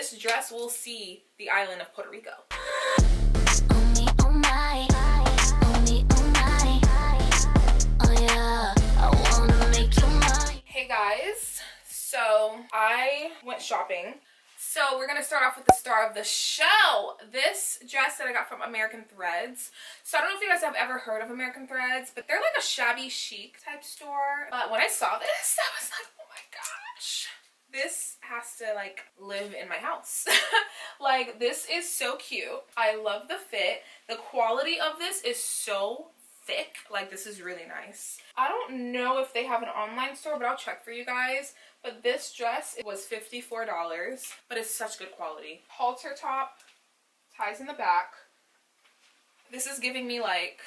this dress will see the island of Puerto Rico. Hey guys, so I went shopping. So we're gonna start off with the star of the show. This dress that I got from American Threads. So I don't know if you guys have ever heard of American Threads, but they're like a shabby chic type store. But when I saw this, I was like, oh my gosh, this has to like live in my house. Like, this is so cute. I love the fit. The quality of this is so thick. Like, this is really nice. I don't know if they have an online store, but I'll check for you guys. But this dress was $54, but it's such good quality. Halter top, ties in the back. This is giving me like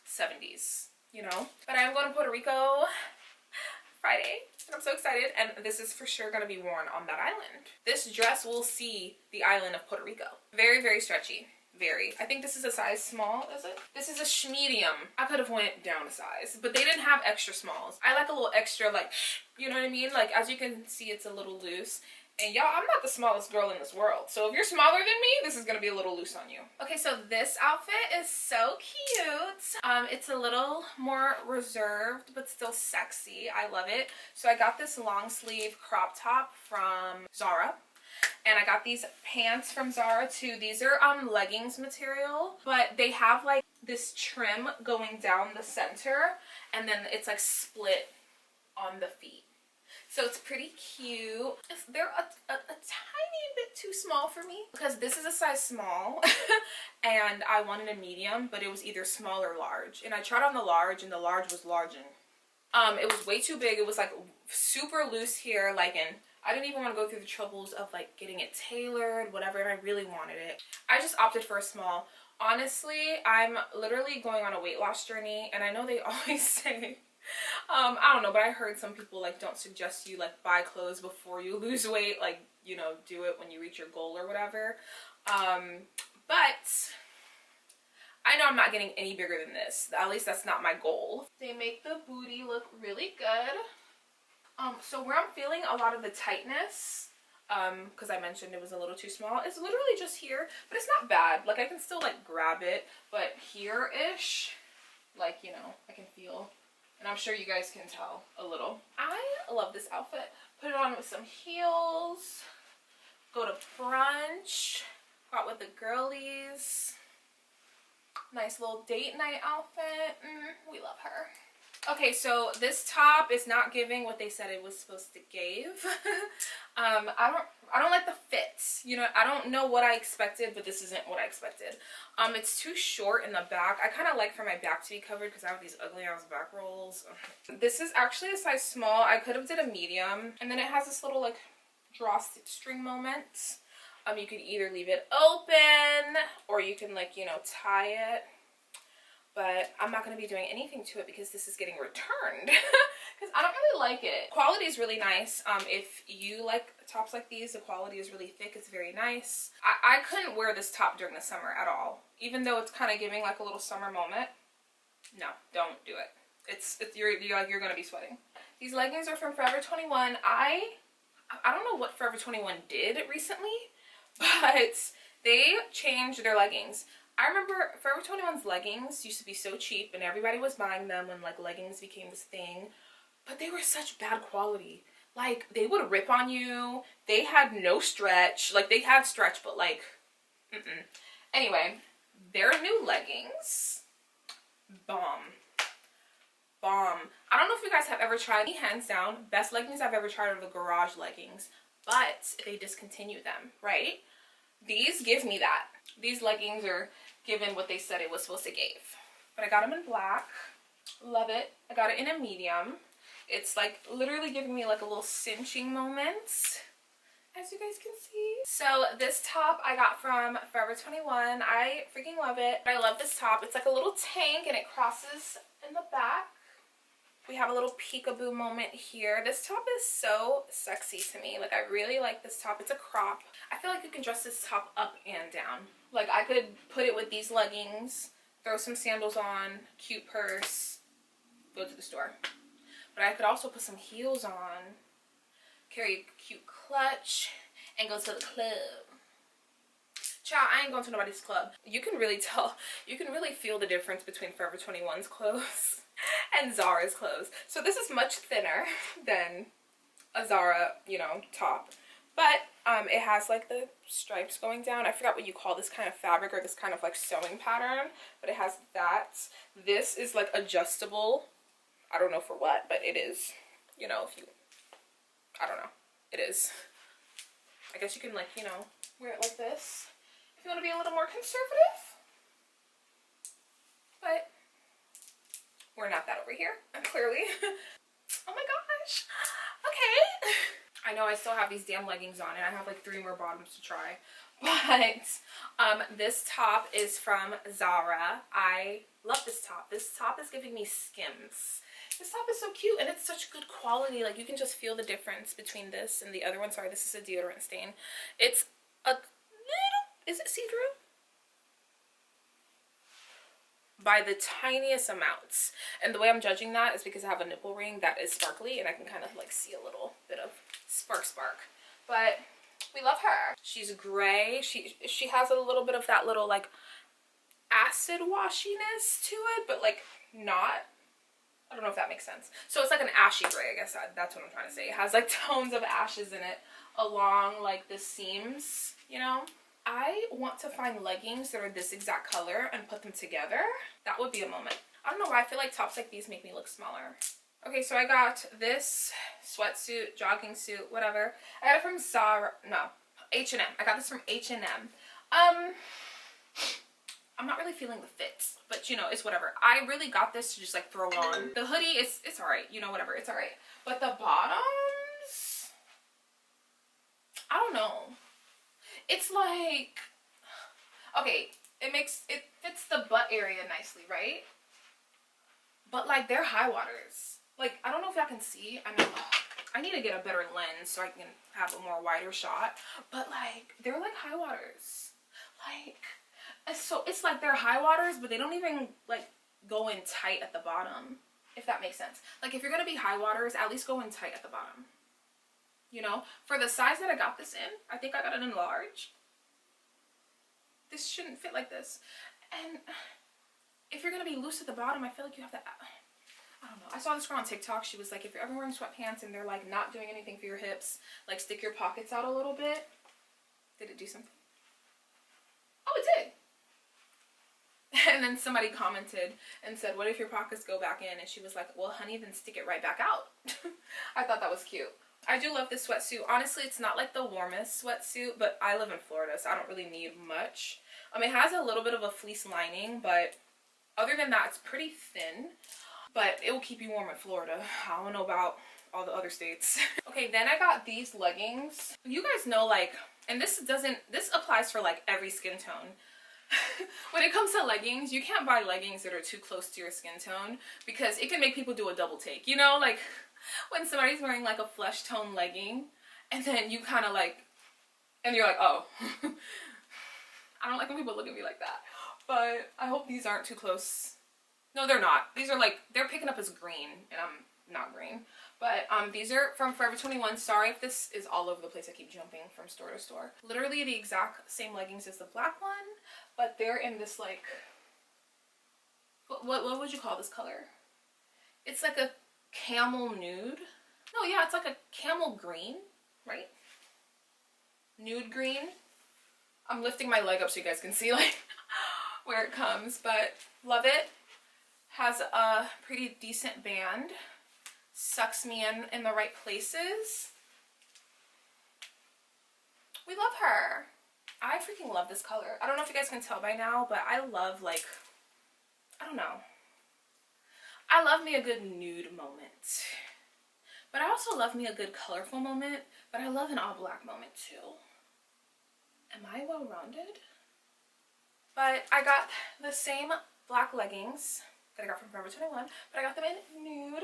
70s, you know? But I'm going to Puerto Rico Friday, and I'm so excited. And this is for sure going to be worn on that island. This dress will see the island of Puerto Rico. Very, very stretchy. Very. I think this is a size small, is it? This is a medium. I could have went down a size, but they didn't have extra smalls. I like a little extra, like, you know what I mean? Like, as you can see, it's a little loose. And y'all, I'm not the smallest girl in this world. So if you're smaller than me, this is gonna be a little loose on you. Okay, so this outfit is so cute. It's a little more reserved, but still sexy. I love it. So I got this long sleeve crop top from Zara. And I got these pants from Zara too. These are leggings material, but they have like this trim going down the center, and then it's like split on the feet. So it's pretty cute. They're a tiny bit too small for me because this is a size small and I wanted a medium, but it was either small or large. And I tried on the large, and the large was larging. It was way too big. It was like super loose here, like, and I didn't even want to go through the troubles of like getting it tailored, whatever, and I really wanted it. I just opted for a small. Honestly, I'm literally going on a weight loss journey, and I know they always say, I don't know, but I heard some people like don't suggest you like buy clothes before you lose weight, like, you know, do it when you reach your goal or whatever. But I know I'm not getting any bigger than this. At least that's not my goal. They make the booty look really good. So where I'm feeling a lot of the tightness, because I mentioned it was a little too small, it's literally just here, but it's not bad. Like, I can still like grab it, but here-ish, like, you know, I can feel, and I'm sure you guys can tell a little. I love this outfit. Put it on with some heels, go to brunch, out with the girlies. Nice little date night outfit. We love her. Okay, so this top is not giving what they said it was supposed to give. I don't like the fits. You know, I don't know what I expected, but this isn't what I expected. It's too short in the back. I kind of like for my back to be covered because I have these ugly ass back rolls. This is actually a size small. I could have did a medium, and then it has this little like drawstring moment. You could either leave it open or you can, like, you know, tie it. But I'm not going to be doing anything to it because this is getting returned because I don't really like it. Quality is really nice. If you like tops like these, the quality is really thick. It's very nice. I couldn't wear this top during the summer at all, even though it's kind of giving like a little summer moment. No, don't do it. You're going to be sweating. These leggings are from Forever 21. I don't know what Forever 21 did recently, but they changed their leggings. I remember Forever 21's leggings used to be so cheap and everybody was buying them when like leggings became this thing, but they were such bad quality. Like, they would rip on you. They had no stretch. Like, they had stretch, but like, Anyway, their new leggings, bomb. I don't know if you guys have ever tried, hands down, best leggings I've ever tried are the Garage leggings, but they discontinued them, right? These give me that. These leggings are given what they said it was supposed to give. But I got them in black. Love it. I got it in a medium. It's like literally giving me like a little cinching moment, as you guys can see. So this top I got from Forever 21. I freaking love it. I love this top. It's like a little tank and it crosses in the back. We have a little peekaboo moment here. This top is so sexy to me. Like, I really like this top. It's a crop. I feel like you can dress this top up and down. Like, I could put it with these leggings, throw some sandals on, cute purse, go to the store. But I could also put some heels on, carry a cute clutch, and go to the club. Child, I ain't going to nobody's club. You can really tell, you can really feel the difference between Forever 21's clothes and Zara's clothes. So this is much thinner than a Zara, you know, top. But it has like the stripes going down. I forgot what you call this kind of fabric or this kind of like sewing pattern, but it has that. This is like adjustable. I don't know for what, but it is, you know, if you, I don't know, it is. I guess you can like, you know, wear it like this if you want to be a little more conservative. But we're not that over here, clearly. Oh my gosh. Okay. I know I still have these damn leggings on and I have like 3 more bottoms to try. But this top is from Zara. I love this top. This top is giving me Skims. This top is so cute and it's such good quality. Like you can just feel the difference between this and the other one. Sorry, this is a deodorant stain. It's a little, is it see-through? By the tiniest amounts. And the way I'm judging that is because I have a nipple ring that is sparkly and I can kind of like see a little bit of spark. But we love her. She's gray. She has a little bit of that little like acid washiness to it, but like not. I don't know if that makes sense. So it's like an ashy gray, I guess that's what I'm trying to say. It has like tones of ashes in it along like the seams, you know? I want to find leggings that are this exact color and put them together. That would be a moment. I don't know why I feel like tops like these make me look smaller. Okay, so I got this sweatsuit, jogging suit, whatever. I got it from Zara, no, H&M. I got this from H&M. I'm not really feeling the fits, but you know, it's whatever. I really got this to just like throw on. The hoodie, it's all right, you know, whatever, it's all right. But the bottoms, I don't know. It's like, okay, it fits the butt area nicely, right? But like they're high waters. Like, I don't know if y'all can see. I know, I need to get a better lens so I can have a more wider shot. But like, they're like high waters. Like, so it's like they're high waters, but they don't even like go in tight at the bottom, if that makes sense. Like if you're gonna be high waters, at least go in tight at the bottom. You know, for the size that I got this in, I think I got it in large. This shouldn't fit like this. And if you're gonna be loose at the bottom, I feel like you have to, I don't know. I saw this girl on TikTok. She was like, if you're ever wearing sweatpants and they're like not doing anything for your hips, like stick your pockets out a little bit. Did it do something? Oh, it did. And then somebody commented and said, what if your pockets go back in? And she was like, well, honey, then stick it right back out. I thought that was cute. I do love this sweatsuit. Honestly, it's not like the warmest sweatsuit, but I live in Florida, so I don't really need much. It has a little bit of a fleece lining, but other than that, it's pretty thin. But it will keep you warm in Florida. I don't know about all the other states. Okay, then I got these leggings. You guys know, like, and this applies for like every skin tone. When it comes to leggings, you can't buy leggings that are too close to your skin tone because it can make people do a double take. You know, like when somebody's wearing like a flesh tone legging and then you kind of like, and you're like, oh. I don't like when people look at me like that. But I hope these aren't too close. No, they're not. These are like, they're picking up as green and I'm not green. But these are from Forever 21. Sorry if this is all over the place. I keep jumping from store to store. Literally the exact same leggings as the black one, but they're in this like, what would you call this color? It's like a camel nude. No, yeah, it's like a camel green, right? Nude green. I'm lifting my leg up so you guys can see like where it comes, but love it. Has a pretty decent band. Sucks me in the right places. We love her. I freaking love this color. I don't know if you guys can tell by now, but I love like, I don't know. I love me a good nude moment. But I also love me a good colorful moment, but I love an all black moment too. Am I well-rounded? But I got the same black leggings that I got from Forever 21, but I got them in nude.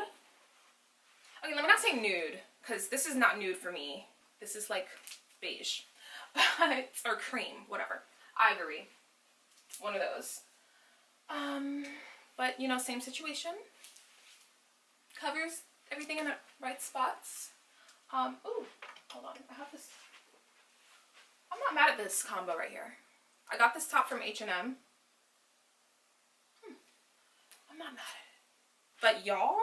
Okay, let me not say nude, because this is not nude for me. This is like beige, but, or cream, whatever. Ivory, one of those. But you know, same situation. Covers everything in the right spots. Ooh, hold on, I have this. I'm not mad at this combo right here. I got this top from H&M. I'm not mad at it. But y'all,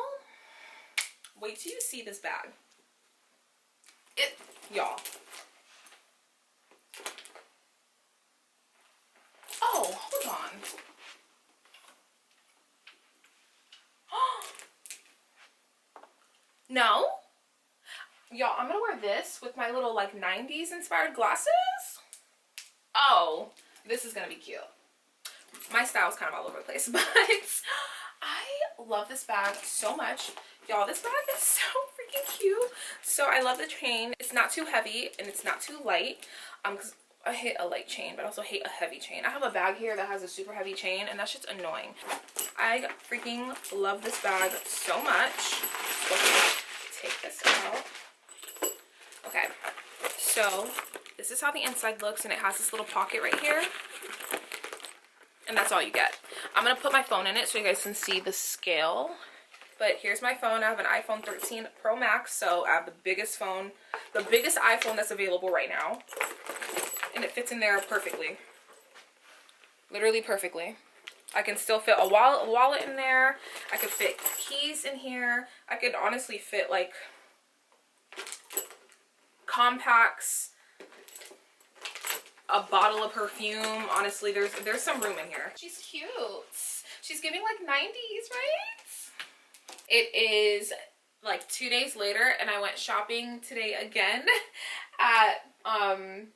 wait till you see this bag. Y'all. Oh, hold on. No? Y'all, I'm gonna wear this with my little like 90s inspired glasses. Oh, this is gonna be cute. My style's kind of all over the place, but I love this bag so much. Y'all, this bag is so freaking cute. So I love the chain. It's not too heavy and it's not too light. Because I hate a light chain, but I also hate a heavy chain. I have a bag here that has a super heavy chain, and that's just annoying. I freaking love this bag so much. So take this out. Okay, so this is how the inside looks, and it has this little pocket right here. And that's all you get. I'm gonna put my phone in it so you guys can see the scale. But here's my phone. I have an iPhone 13 Pro Max, so I have the biggest phone, the biggest iPhone that's available right now. And it fits in there perfectly. Literally perfectly. I can still fit a wallet in there. I could fit keys in here. I could honestly fit like compacts, a bottle of perfume. Honestly, there's some room in here. She's cute. She's giving like 90s, right? It is like 2 days later, and I went shopping today again at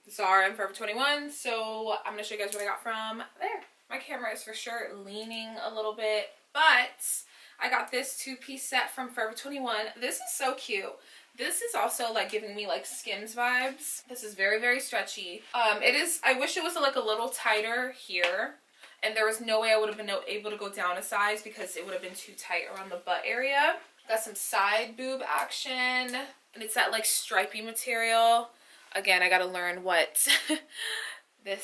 Zara and Forever 21. So I'm gonna show you guys what I got from there. My camera is for sure leaning a little bit, but I got this 2-piece set from Forever 21. This is so cute. This is also like giving me like Skims vibes. This is very, very stretchy. It is, I wish it was like a little tighter here, and there was no way I would have been able to go down a size because it would have been too tight around the butt area. Got some side boob action, and it's that like stripy material. Again, I gotta learn what the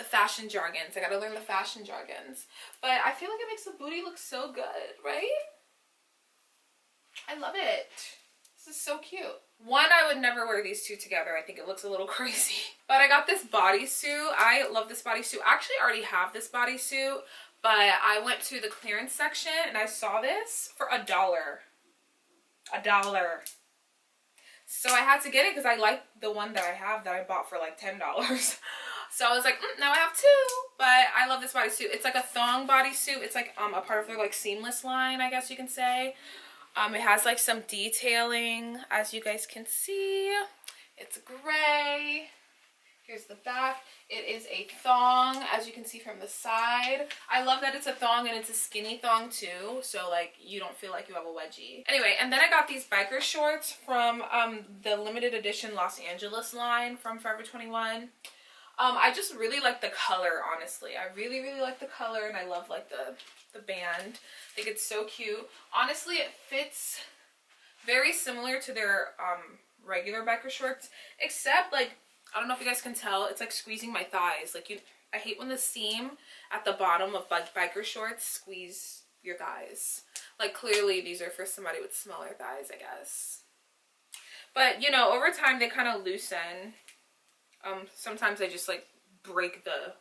fashion jargons. I gotta learn the fashion jargons. But I feel like it makes the booty look so good, right? I love it. This is so cute. One, I would never wear these two together. I think it looks a little crazy. But I got this bodysuit. I love this bodysuit. I actually already have this bodysuit, but I went to the clearance section and I saw this for $1. $1. So I had to get it because I like the one that I have that I bought for like $10. So I was like, now I have two. But I love this bodysuit. It's like a thong bodysuit. It's like a part of their like seamless line, I guess you can say. It has like some detailing, as you guys can see. It's gray. Here's the back. It is a thong, as you can see from the side. I love that it's a thong and it's a skinny thong too, so like you don't feel like you have a wedgie. Anyway, and then I got these biker shorts from the limited edition Los Angeles line from Forever 21. I just really like the color, honestly. I really, really like the color, and I love like the band. I think it's so cute. Honestly, it fits very similar to their regular biker shorts, except like, I don't know if you guys can tell, it's like squeezing my thighs. Like I hate when the seam at the bottom of biker shorts squeeze your thighs. Like clearly these are for somebody with smaller thighs, I guess. But you know, over time they kind of loosen. Sometimes I just like break the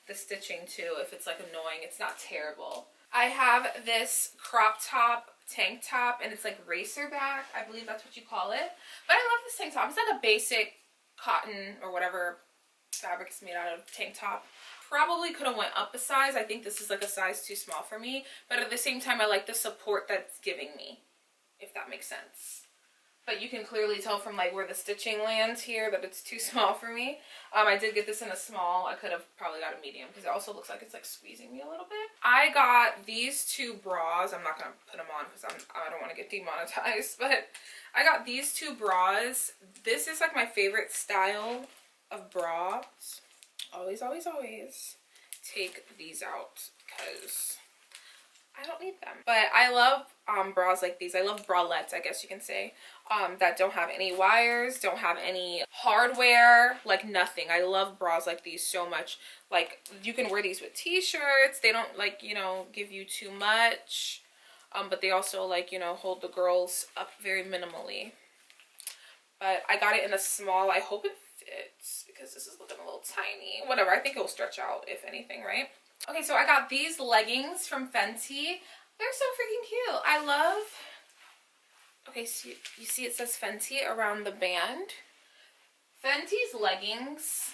the stitching too if it's like annoying. It's not terrible. I have this crop top tank top, and it's like racer back. I believe that's what you call it. But I love this tank top. It's like a basic cotton or whatever fabric is made out of tank top. Probably could have went up a size. I think this is like a size too small for me. But at the same time, I like the support that's giving me, if that makes sense. But you can clearly tell from like where the stitching lands here that it's too small for me. I did get this in a small. I could have probably got a medium because it also looks like it's like squeezing me a little bit. I got these two bras. I'm not going to put them on because I don't want to get demonetized. But I got these two bras. This is like my favorite style of bras. Always, always, always take these out because I don't need them. But I love bras like these. I love bralettes, I guess you can say, that don't have any wires, don't have any hardware, like nothing. I love bras like these so much. Like you can wear these with t-shirts. They don't like, you know, give you too much, but they also like, you know, hold the girls up very minimally. But I got it in a small. I hope it shorts because this is looking a little tiny. Whatever, I think it will stretch out if anything, right? Okay, so I got these leggings from Fenty. They're so freaking cute. I love... Okay, so you see it says Fenty around the band. Fenty's leggings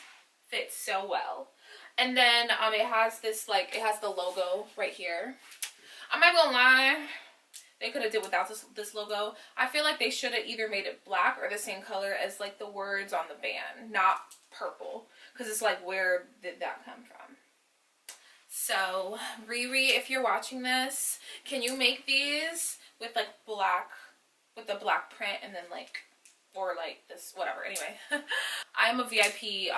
fit so well. And then it has this, like, it has the logo right here. I'm not gonna lie, they could have did without this logo. I feel like they should have either made it black or the same color as, like, the words on the band, not purple. Because it's like, where did that come from? So, Riri, if you're watching this, can you make these with, like, black, with the black print and then, like, or like this, whatever. Anyway, I'm a VIP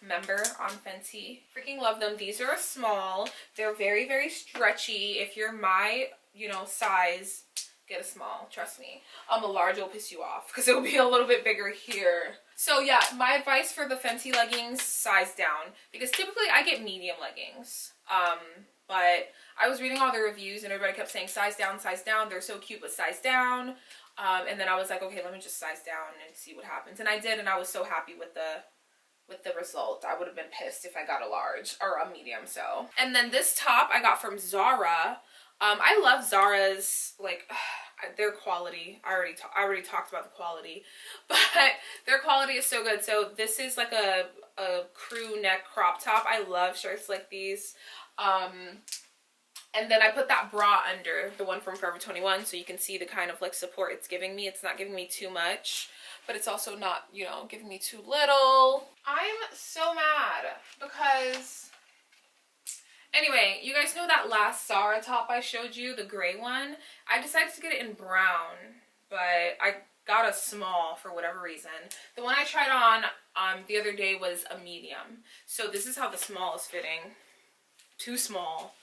member on Fenty. Freaking love them. These are a small. They're very, very stretchy. If you're my, you know, size, get a small. Trust me. A large will piss you off because it will be a little bit bigger here. So yeah, my advice for the Fenty leggings, size down, because typically I get medium leggings. But I was reading all the reviews and everybody kept saying size down, size down. They're so cute, but size down. And then I was like, okay, let me just size down and see what happens. And I did, and I was so happy with the result. I would have been pissed if I got a large or a medium, so. And then this top I got from Zara. I love Zara's, like, their quality. I already talked about the quality, but their quality is so good. So this is like a crew neck crop top. I love shirts like these. And then I put that bra under, the one from Forever 21, so you can see the kind of like support it's giving me. It's not giving me too much, but it's also not, you know, giving me too little. I'm so mad because, anyway, you guys know that last Zara top I showed you, the gray one? I decided to get it in brown, but I got a small for whatever reason. The one I tried on the other day was a medium. So this is how the small is fitting. Too small.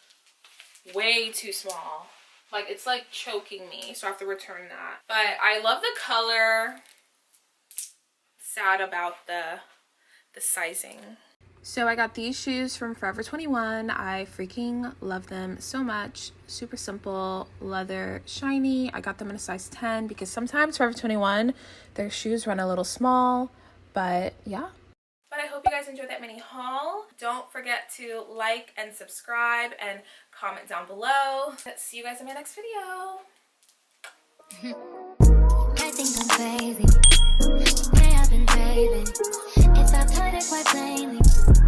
Way too small. Like, it's like choking me, so I have to return that. But I love the color. Sad about the sizing. So I got these shoes from Forever 21. I freaking love them so much. Super simple, leather, shiny. I got them in a size 10 because sometimes Forever 21, their shoes run a little small, but yeah. But I hope you guys enjoyed that mini haul. Don't forget to like and subscribe and comment down below. Let's see you guys in my next video. I think I'm crazy. May have been craving. If I've heard it quite plainly.